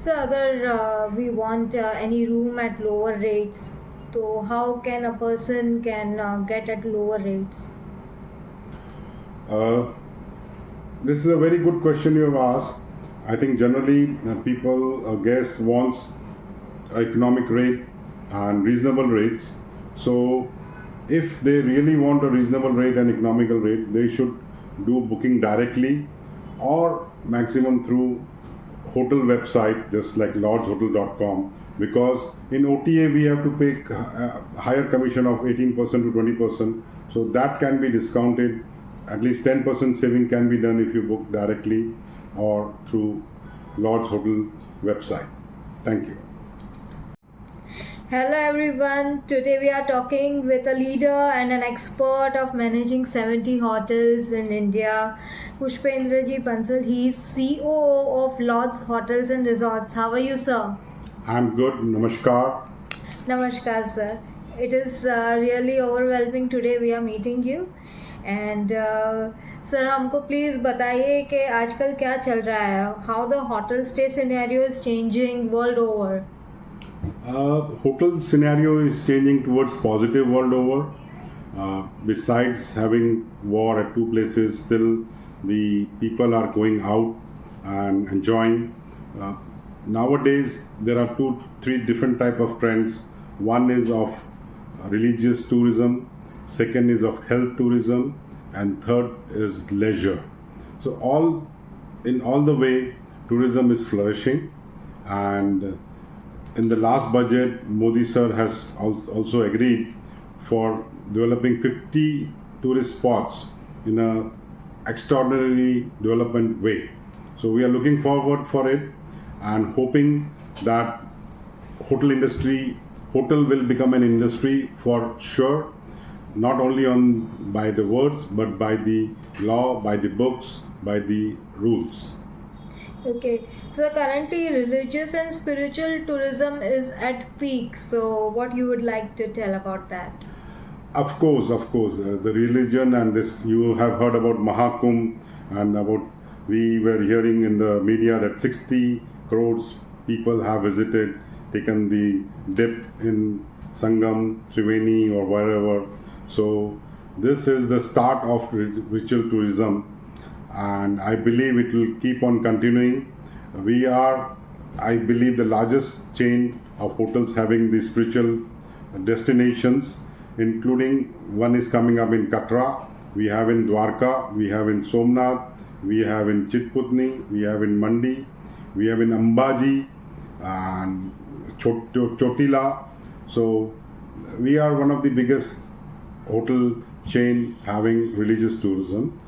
So अगर we want any room at lower rates, तो how can a person can get at lower rates? Uh, this is a very good question you have asked. I think generally people, guests wants economic rate and reasonable rates. So if they really want a reasonable rate and economical rate, they should do booking directly or maximum through hotel website just like lodgehotel.com, because in OTA we have to pay higher commission of 18% to 20%, so that can be discounted. At least 10% saving can be done if you book directly or through Lodge Hotel website. Thank you. Hello everyone. Today we are talking with a leader and an expert of managing 70 hotels in India, Pushpendraji Bansal. He is COO of Lodge Hotels and Resorts. How are you, sir? I'm good. Namaskar. Namaskar, sir. It is really overwhelming today we are meeting you. And sir हमको please बताइए कि आजकल क्या चल रहा है, how the hotel stay scenario is changing world over. Hotel scenario is changing towards positive world over. Besides having war at two places, still the people are going out and enjoying. Nowadays, there are three different type of trends. One is of religious tourism, second is of health tourism, and third is leisure. So in all the way, tourism is flourishing, and in the last budget, Modi sir has also agreed for developing 50 tourist spots in a extraordinary development way. So we are looking forward for it and hoping that hotel will become an industry for sure, not only by the words but by the law, by the books, by the rules. Okay, so currently religious and spiritual tourism is at peak. So what you would like to tell about that? Of course, the religion and this, you have heard about Mahakumbh, and about, we were hearing in the media that 60 crores people have visited, taken the dip in Sangam, Triveni or wherever. So this is the start of ritual tourism, and I believe it will keep on continuing. We are, I believe, the largest chain of hotels having the spiritual destinations, including one is coming up in Katra, we have in Dwarka, we have in Somnath, we have in Chitputni, we have in Mandi, we have in Ambaji and Chotila. So we are one of the biggest hotel chain having religious tourism.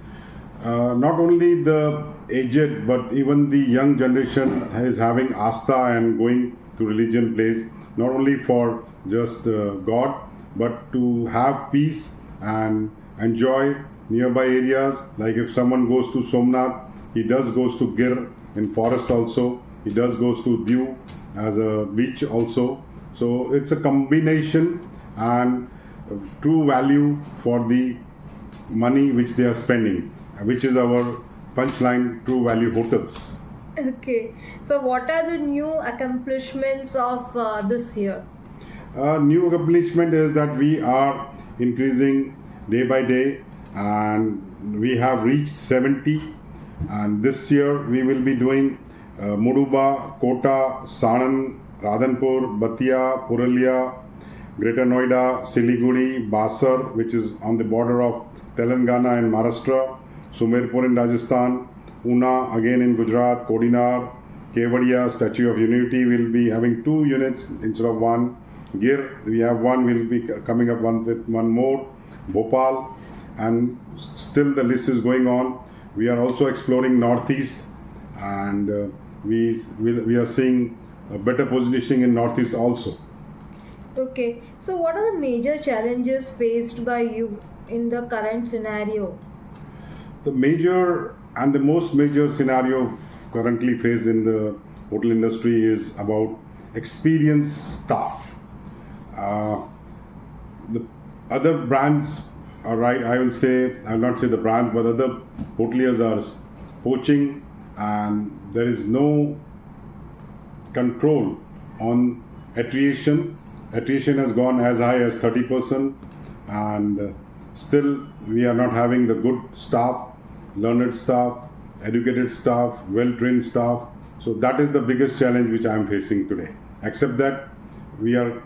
Not only the aged but even the young generation is having asta and going to religion place, not only for just God, but to have peace and enjoy nearby areas. Like if someone goes to Somnath, he does goes to Gir in forest also, he does goes to Diu as a beach also. So it's a combination and true value for the money which they are spending, which is our punchline, true value hotels. Okay, so what are the new accomplishments of this year? New accomplishment is that we are increasing day by day, and we have reached 70, and this year we will be doing Muruba, Kota, Sanand, Radhanpur, Batia, Purulia, Greater Noida, Siliguri, Basar, which is on the border of Telangana and Maharashtra, Sumerpur in Rajasthan, Una again in Gujarat, Kodinar, Kevadia, Statue of Unity will be having 2 units instead of 1. Gir, we have 1, will be coming up with 1 more. Bhopal, and still the list is going on. We are also exploring Northeast, and we are seeing a better positioning in Northeast also. Okay, so what are the major challenges faced by you in the current scenario? The major and the most major scenario currently faced in the hotel industry is about experienced staff. The other brands are right, I will not say the brands, but other hoteliers are poaching, and there is no control on attrition. Attrition has gone as high as 30%, and still we are not having the good staff, learned staff, educated staff, well-trained staff. So that is the biggest challenge which I am facing today. Except that we are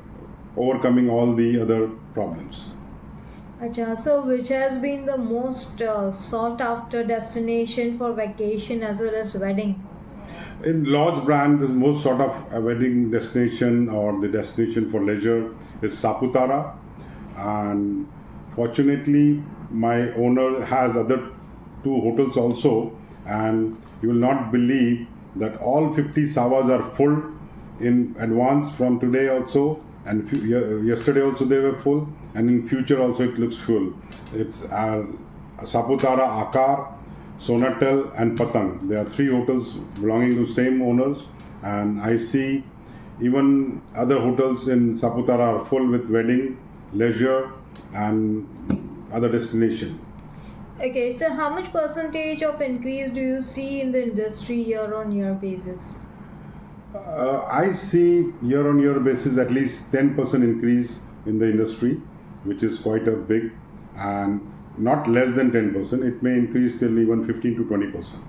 overcoming all the other problems. Acha, so which has been the most sought after destination for vacation as well as wedding? In Lodge brand, the most sort of a wedding destination or the destination for leisure is Saputara, and fortunately my owner has other 2 hotels also, and you will not believe that all 50 Savas are full in advance from today also, and yesterday also they were full, and in future also it looks full. It's Saputara, Akar, Sonatel and Patang. There are 3 hotels belonging to same owners, and I see even other hotels in Saputara are full with wedding, leisure and other destination. Okay, so how much percentage of increase do you see in the industry year on year basis? I see year on year basis at least 10% increase in the industry, which is quite a big, and not less than 10%. It may increase till even 15 to 20%.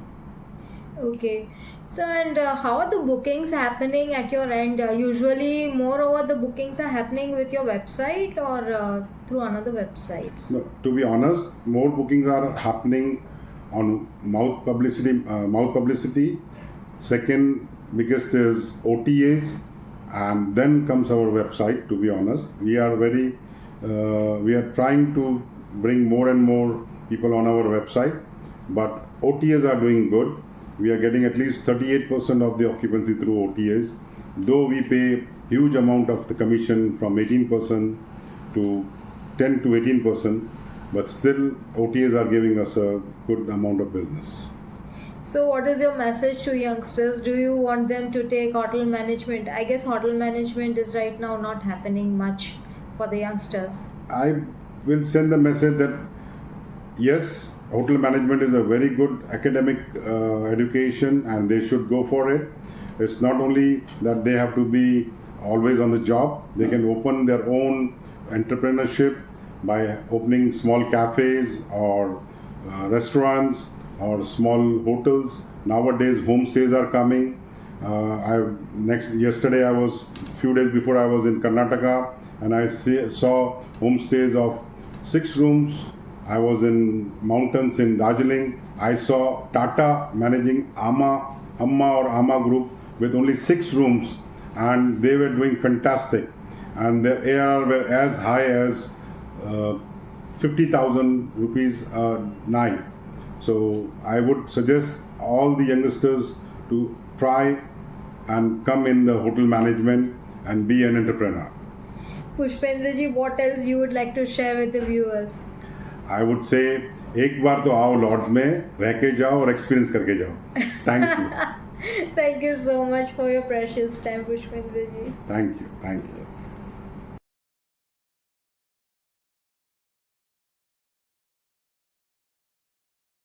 Okay, so and how are the bookings happening at your end? Usually, moreover, the bookings are happening with your website or through another websites? No, to be honest, more bookings are happening on mouth publicity. Second biggest is OTAs, and then comes our website. To be honest, we are trying to bring more and more people on our website, but OTAs are doing good. We are getting at least 38% of the occupancy through OTAs, though we pay huge amount of the commission from 18% to 10 to 18%, but still OTAs are giving us a good amount of business. So, what is your message to youngsters? Do you want them to take hotel management? I guess hotel management is right now not happening much for the youngsters. I will send the message that yes, hotel management is a very good academic education and they should go for it. It's not only that they have to be always on the job, they can open their own entrepreneurship by opening small cafes or restaurants or small hotels. Nowadays homestays are coming. Yesterday I was, few days before I was in Karnataka, and I saw homestays of 6 rooms. I was in mountains in Darjeeling. I saw Tata managing Amma Group with only 6 rooms, and they were doing fantastic. And their ARR were as high as 50,000 rupees a night. So I would suggest all the youngsters to try and come in the hotel management and be an entrepreneur. Pushpendra ji, what else you would like to share with the viewers? I would say एक बार तो आओ Lord's में रह के जाओ और experience करके जाओ. Thank you. Thank you so much for your precious time, Pushpendra ji. Thank you.